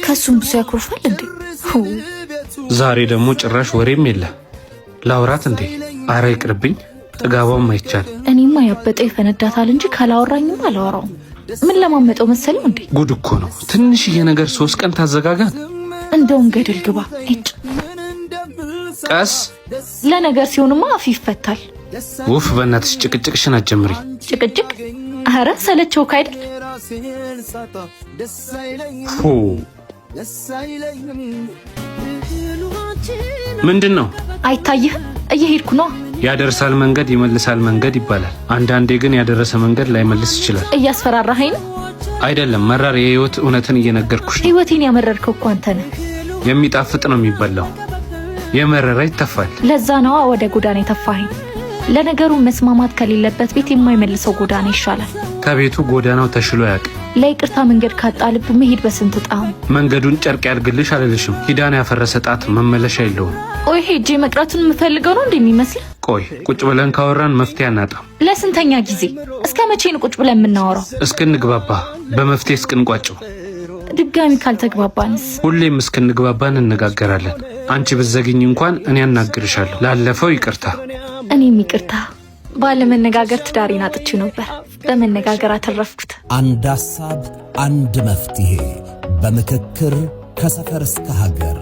ከሱም ብዙ ያኮርፋል እንዴ? ዛሬ ደግሞ ጭራሽ ወሬም የለ። ላውራት እንዴ? አረ ይቅርብኝ፣ ጥጋባም አይቻል። እኔማ ያበጠ ይፈነዳታል እንጂ ካላወራኝም አላወራውም። ምን ለማመጠው መሰለው እንዴ? ጉድ እኮ ነው። ትንሽዬ ነገር 3 ቀን ታዘጋጋን። እንደውም ገደል ግባ። እጭ ቀስ ለነገር ሲሆንማ አፍ ይፈታል። ውፍ በእናትሽ ጭቅጭቅሽን አትጀምሪ። ጭቅጭቅ? አረ ሰለቸው ካይደል? ምንድን ነው? አይታይህም? እየሄድኩ ነው። ያደርሳል መንገድ ይመልሳል መንገድ ይባላል። አንዳንዴ ግን ያደረሰ መንገድ ላይመልስ ይችላል። እያስፈራራኸኝ ነው? አይደለም፣ መራር የህይወት እውነትን እየነገርኩሽ ነው። ህይወቴን ያመረርከው እኮ አንተ ነህ። የሚጣፍጥ ነው የሚበላው፣ የመረረ ይተፋል። ለዛ ነዋ ወደ ጎዳና የተፋኸኝ። ለነገሩ መስማማት ከሌለበት ቤት የማይመልሰው ጎዳና ይሻላል። ከቤቱ ጎዳናው ተሽሎ ያቅ። ለይቅርታ መንገድ ካጣ ልብ መሄድ በስንት ጣም። መንገዱን ጨርቅ ያድርግልሽ አልልሽም። ኪዳን ያፈረሰ ጣት መመለሻ የለውም። ቆይ ሄጄ መቅረቱን የምፈልገው ነው እንደሚመስል? ቆይ ቁጭ ብለን ካወራን መፍትሄ አናጣም። ለስንተኛ ጊዜ? እስከ መቼ ነው ቁጭ ብለን የምናወራው? እስክንግባባ፣ በመፍትሄ እስክንቋጨው። ድጋሚ ካልተግባባንስ? ሁሌም እስክንግባባ እንነጋገራለን። አንቺ ብትዘግኝ እንኳን እኔ አናግርሻለሁ። ላለፈው ይቅርታ። እኔም ይቅርታ። ባለመነጋገር ትዳሬን አጥቼ ነበር፣ በመነጋገር አተረፍኩት። አንድ ሐሳብ፣ አንድ መፍትሄ፣ በምክክር ከሰፈር እስከ ሀገር